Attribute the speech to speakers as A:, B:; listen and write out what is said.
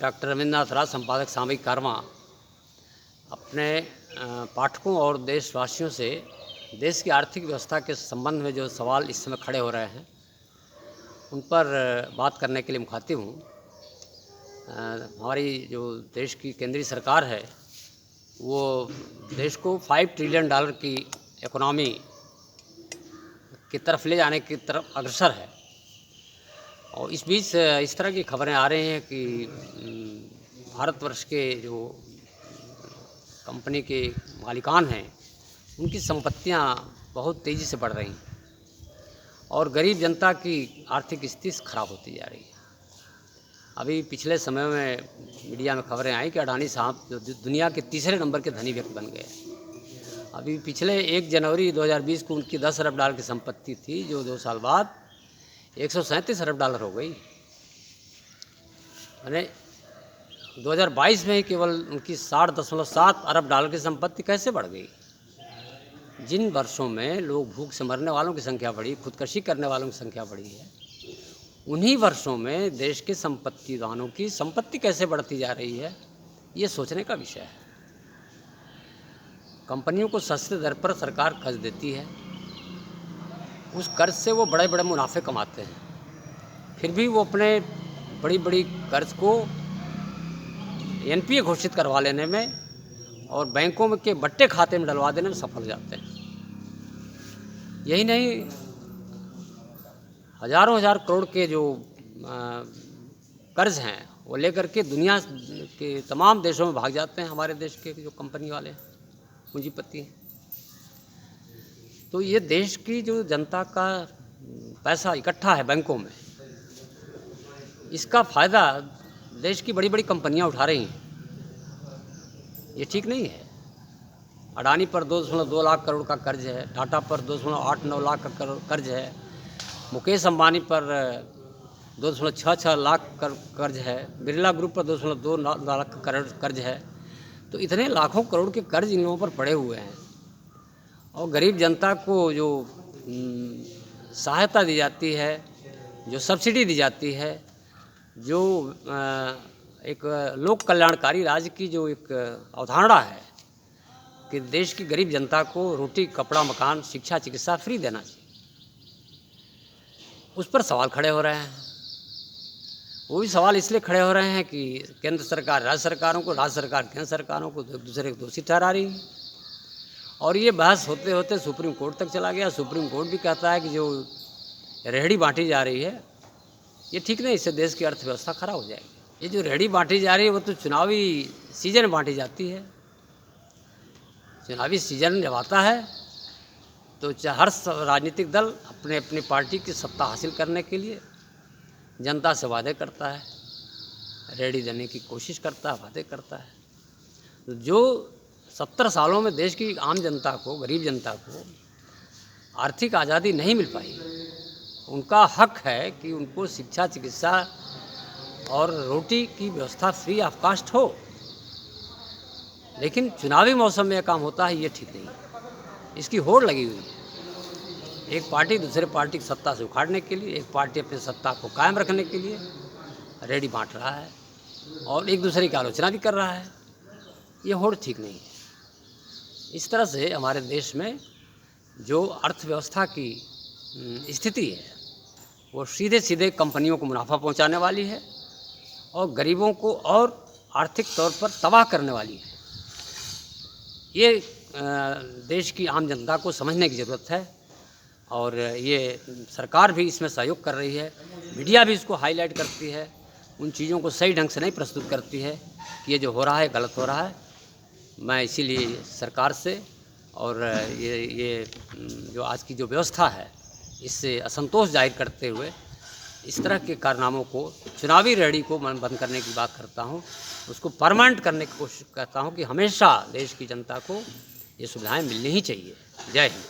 A: Doctor Rabindranath राज, संपादक सामयिक कारवां, अपने पाठकों और देशवासियों से देश की आर्थिक व्यवस्था के संबंध में जो सवाल इस समय खड़े हो रहे हैं उन पर बात करने के लिए मुखातिब हूँ। हमारी जो देश की केंद्रीय सरकार है वो देश को $5 ट्रिलियन की इकोनॉमी की तरफ ले जाने की तरफ अग्रसर है। और इस बीच इस तरह की खबरें आ रही हैं कि भारतवर्ष के जो कंपनी के मालिकान हैं उनकी संपत्तियां बहुत तेज़ी से बढ़ रही हैं और गरीब जनता की आर्थिक स्थिति खराब होती जा रही है। अभी पिछले समय में मीडिया में खबरें आई कि अडानी साहब जो दुनिया के तीसरे नंबर के धनी व्यक्ति बन गए। अभी पिछले 1 जनवरी 2020 को उनकी $10 अरब की संपत्ति थी, जो 2 साल बाद $137 अरब हो गई। यानी 2022 में ही केवल उनकी $60.7 अरब की संपत्ति कैसे बढ़ गई। जिन वर्षों में लोग भूख से मरने वालों की संख्या बढ़ी, खुदकशी करने वालों की संख्या बढ़ी है, उन्हीं वर्षों में देश के संपत्तिदानों की संपत्ति कैसे बढ़ती जा रही है, ये सोचने का विषय है। कंपनियों को सस्ते दर पर सरकार कर्ज देती है, उस कर्ज से वो बड़े बड़े मुनाफे कमाते हैं, फिर भी वो अपने बड़ी बड़ी कर्ज को एनपीए घोषित करवा लेने में और बैंकों में के बट्टे खाते में डलवा देने में सफल हो जाते हैं। यही नहीं, हजारों हजार करोड़ के जो कर्ज हैं वो लेकर के दुनिया के तमाम देशों में भाग जाते हैं हमारे देश के जो कंपनी वाले पूंजीपति हैं। तो ये देश की जो जनता का पैसा इकट्ठा है बैंकों में, इसका फ़ायदा देश की बड़ी बड़ी कंपनियां उठा रही हैं। ये ठीक नहीं है। अडानी पर 2.2 लाख करोड़ का कर्ज है, टाटा पर 2.89 लाख का कर्ज है, मुकेश अंबानी पर 2.66 लाख कर्ज है, बिरला ग्रुप पर 2.2 लाख कर्ज है। तो इतने लाखों करोड़ के कर्ज इन लोगों पर पड़े हुए हैं और गरीब जनता को जो सहायता दी जाती है, जो सब्सिडी दी जाती है, जो एक लोक कल्याणकारी राज्य की जो एक अवधारणा है कि देश की गरीब जनता को रोटी, कपड़ा, मकान, शिक्षा, चिकित्सा फ्री देना चाहिए, उस पर सवाल खड़े हो रहे हैं। वो भी सवाल इसलिए खड़े हो रहे हैं कि केंद्र सरकार राज्य सरकारों को, राज्य सरकार केंद्र सरकारों को एक दूसरे को दोषी ठहरा रही है। और ये बहस होते होते सुप्रीम कोर्ट तक चला गया। सुप्रीम कोर्ट भी कहता है कि जो रेहड़ी बांटी जा रही है ये ठीक नहीं, इससे देश की अर्थव्यवस्था खराब हो जाएगी। ये जो रेहड़ी बांटी जा रही है वो तो चुनावी सीजन में बांटी जाती है। चुनावी सीजन जब आता है तो हर राजनीतिक दल अपने अपनी पार्टी की सत्ता हासिल करने के लिए जनता से वादे करता है, रेहड़ी देने की कोशिश करता है, वादे करता है। जो 70 सालों में देश की आम जनता को, गरीब जनता को आर्थिक आज़ादी नहीं मिल पाई, उनका हक है कि उनको शिक्षा, चिकित्सा और रोटी की व्यवस्था फ्री ऑफ कास्ट हो। लेकिन चुनावी मौसम में यह काम होता है, ये ठीक नहीं है। इसकी होड़ लगी हुई है। एक पार्टी दूसरे पार्टी की सत्ता से उखाड़ने के लिए, एक पार्टी अपनी सत्ता को कायम रखने के लिए रेहड़ी बांट रहा है और एक दूसरे की आलोचना भी कर रहा है। ये होड़ ठीक नहीं है। इस तरह से हमारे देश में जो अर्थव्यवस्था की स्थिति है वो सीधे सीधे कंपनियों को मुनाफा पहुंचाने वाली है और गरीबों को और आर्थिक तौर पर तबाह करने वाली है। ये देश की आम जनता को समझने की ज़रूरत है और ये सरकार भी इसमें सहयोग कर रही है। मीडिया भी इसको हाईलाइट करती है, उन चीज़ों को सही ढंग से नहीं प्रस्तुत करती है कि ये जो हो रहा है गलत हो रहा है। मैं इसीलिए सरकार से और ये जो आज की जो व्यवस्था है इससे असंतोष जाहिर करते हुए इस तरह के कारनामों को, चुनावी रेहड़ी को मैं बंद करने की बात करता हूँ, उसको परमानेंट करने की कोशिश करता हूँ कि हमेशा देश की जनता को ये सुविधाएं मिलनी ही चाहिए। जय हिंद।